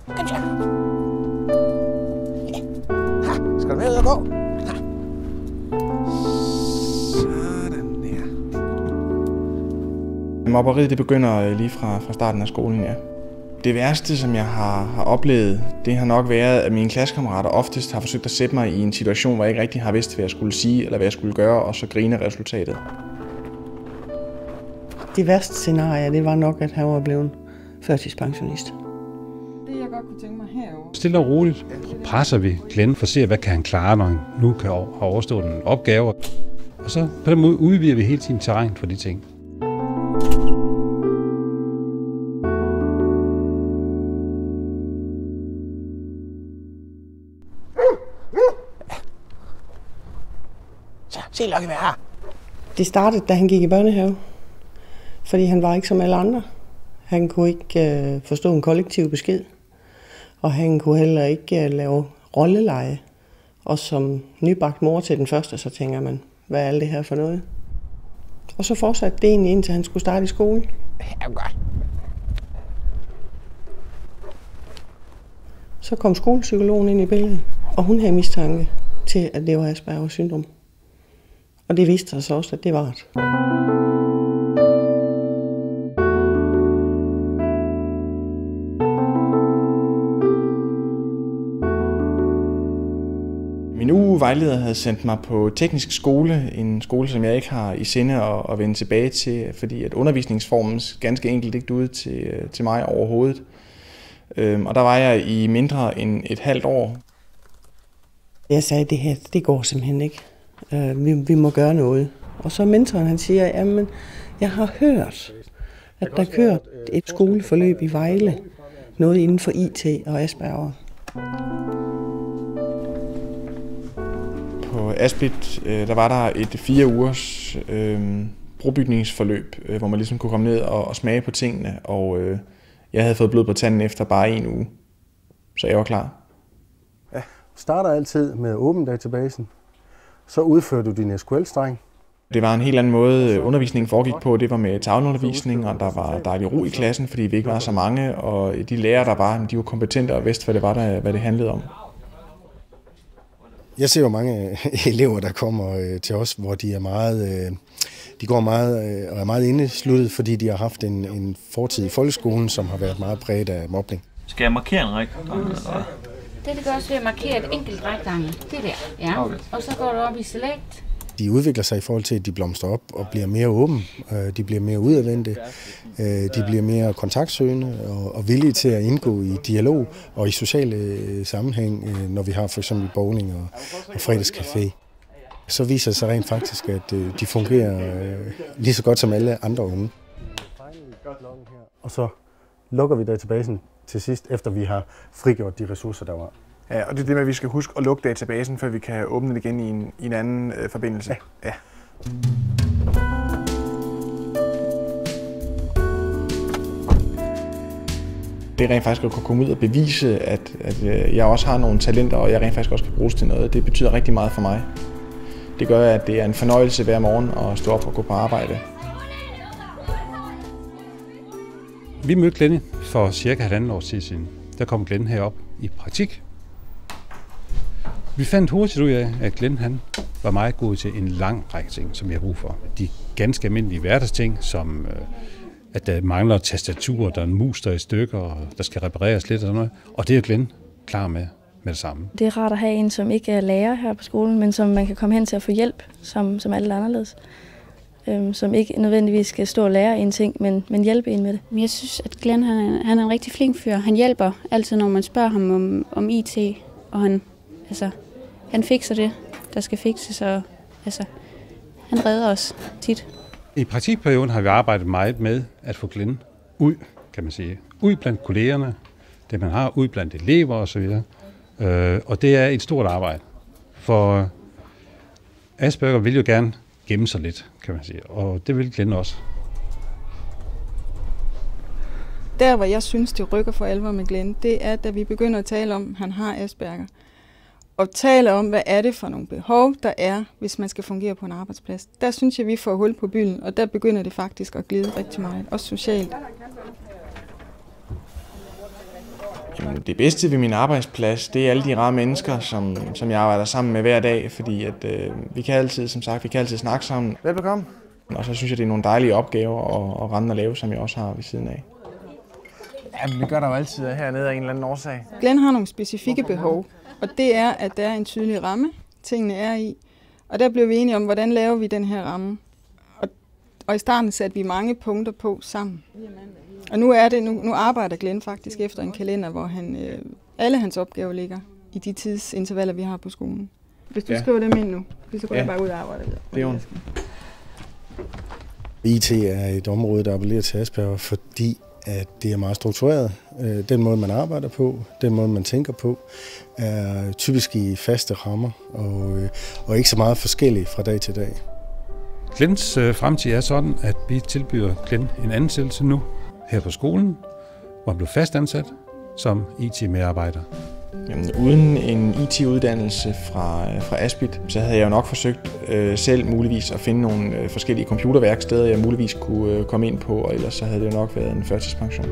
Kom så. Ja. Ha. Skal du med ud og gå? Ha. Sådan der. Mobberiet det begynder lige fra starten af skolen, ja. Det værste, som jeg har oplevet, det har nok været, at mine klassekammerater oftest har forsøgt at sætte mig i en situation, hvor jeg ikke rigtig har vidst, hvad jeg skulle sige, eller hvad jeg skulle gøre, og så grine resultatet. Det værste scenarie, det var nok, at han var blevet førtidspensionist. Det jeg godt kunne tænke mig herovre. Stille og roligt presser vi Glenn for at se, hvad kan han klare, når han nu kan overstå en opgave. Og så på den måde udvider vi hele tiden terræn for de ting. Se, Lucky, hvad jeg har. Det startede, da han gik i børnehave, fordi han var ikke som alle andre. Han kunne ikke forstå en kollektiv besked, og han kunne heller ikke lave rolleleje. Og som nybagt mor til den første, så tænker man, hvad er alt det her for noget? Og så fortsatte det egentlig, indtil han skulle starte i skole. Ja, godt. Så kom skolepsykologen ind i billedet, og hun havde mistanke til, at det var Aspergers syndrom. Og det viste sig også, at det var det. Min UU-vejleder havde sendt mig på teknisk skole, en skole, som jeg ikke har i sinde at vende tilbage til, fordi at undervisningsformen ganske enkelt ikke ud til mig overhovedet. Og der var jeg i mindre end et halvt år. Jeg sagde, det her, det går simpelthen ikke. Vi må gøre noget. Og så mentoren, han siger, jamen, jeg har hørt, at der kører et skoleforløb i Vejle. Noget inden for IT og Asperger. På Asplit, der var der et 4 ugers brobygningsforløb, hvor man ligesom kunne komme ned og smage på tingene. Og jeg havde fået blod på tanden efter bare 1 uge. Så jeg var klar. Ja, starter altid med OpenDatabasen. Så udfører du din SQL-streng. Det var en helt anden måde, undervisningen foregik på. Det var med tavleundervisning, og der var dejlig ro i klassen, fordi vi ikke var så mange. Og de lærere, der var, de var kompetente og vidste, hvad det handlede om. Jeg ser jo mange elever, der kommer til os, hvor de er meget, de går meget og er meget indesluttet, fordi de har haft en fortid i folkeskolen, som har været meget præget af mobning. Skal jeg markere en rektangel? Det gør også ved at markere et enkelt rektangel. Det der, ja. Okay. Og så går du op i select. De udvikler sig i forhold til, at de blomstrer op og bliver mere åbne. De bliver mere udadvendte. De bliver mere kontaktsøgende og villige til at indgå i dialog og i sociale sammenhæng, når vi har for eksempel bowling og fredagscafé. Så viser det sig rent faktisk, at de fungerer lige så godt som alle andre unge. Og så lukker vi databasen til sidst, efter vi har frigjort de ressourcer, der var. Ja, og det er det med, at vi skal huske at lukke databasen, før vi kan åbne den igen i en anden forbindelse. Ja. Det rent faktisk at kunne komme ud og bevise, at jeg også har nogle talenter, og jeg rent faktisk også kan bruges til noget, det betyder rigtig meget for mig. Det gør, at det er en fornøjelse hver morgen at stå op og gå på arbejde. Vi mødte Glenn for cirka 1,5 år siden. Der kom Glenn herop i praktik. Vi fandt hurtigt ud af, at Glenn han var meget god til en lang række ting, som vi har brug for. De ganske almindelige hverdagsting, som at der mangler tastatur, der er en mus, der er i stykker, og der skal repareres lidt og sådan noget. Og det er Glenn klar med det samme. Det er rart at have en, som ikke er lærer her på skolen, men som man kan komme hen til at få hjælp, som alle anderledes. Som ikke nødvendigvis skal stå og lære en ting, men hjælpe en med det. Jeg synes, at Glenn han er en rigtig flink fyr. Han hjælper altid, når man spørger ham om IT, og han fikser det, der skal fikses, og han redder os tit. I praktikperioden har vi arbejdet meget med at få Glenn ud, kan man sige. Ud blandt kollegerne, det man har, ud blandt elever osv. Og det er et stort arbejde. For Asperger vil jo gerne gemme sig lidt, kan man sige. Og det vil Glenn også. Der, hvor jeg synes, det rykker for alvor med Glenn, det er, da vi begynder at tale om, at han har Asperger. Og tale om, hvad er det for nogle behov, der er, hvis man skal fungere på en arbejdsplads. Der synes jeg, vi får hul på bylden, og der begynder det faktisk at glide rigtig meget, også socialt. Det bedste ved min arbejdsplads, det er alle de rare mennesker, som jeg arbejder sammen med hver dag, fordi at, vi kan altid snakke sammen. Velbekomme. Og så synes jeg, det er nogle dejlige opgaver at rende og lave, som jeg også har ved siden af. Jamen, det gør der jo altid hernede af en eller anden årsag. Glenn har nogle specifikke behov, og det er, at der er en tydelig ramme, tingene er i. Og der blev vi enige om, hvordan laver vi den her ramme. Og i starten satte vi mange punkter på sammen. Og nu arbejder Glenn faktisk efter en kalender, hvor alle hans opgaver ligger i de tidsintervaller, vi har på skolen. Hvis du skriver dem ind nu, så går jeg bare ud og arbejder videre. Det er jo. IT er et område, der appellerer til Asperger, fordi at det er meget struktureret. Den måde, man arbejder på, den måde, man tænker på, er typisk i faste rammer og ikke så meget forskellige fra dag til dag. Glenns fremtid er sådan, at vi tilbyder Glenn en ansættelse nu her på skolen, hvor han blev fastansat som IT-medarbejder. Jamen, uden en IT-uddannelse fra Aspit, så havde jeg jo nok forsøgt selv muligvis at finde nogle forskellige computerværksteder, jeg muligvis kunne komme ind på, og ellers så havde det jo nok været en førtidspension.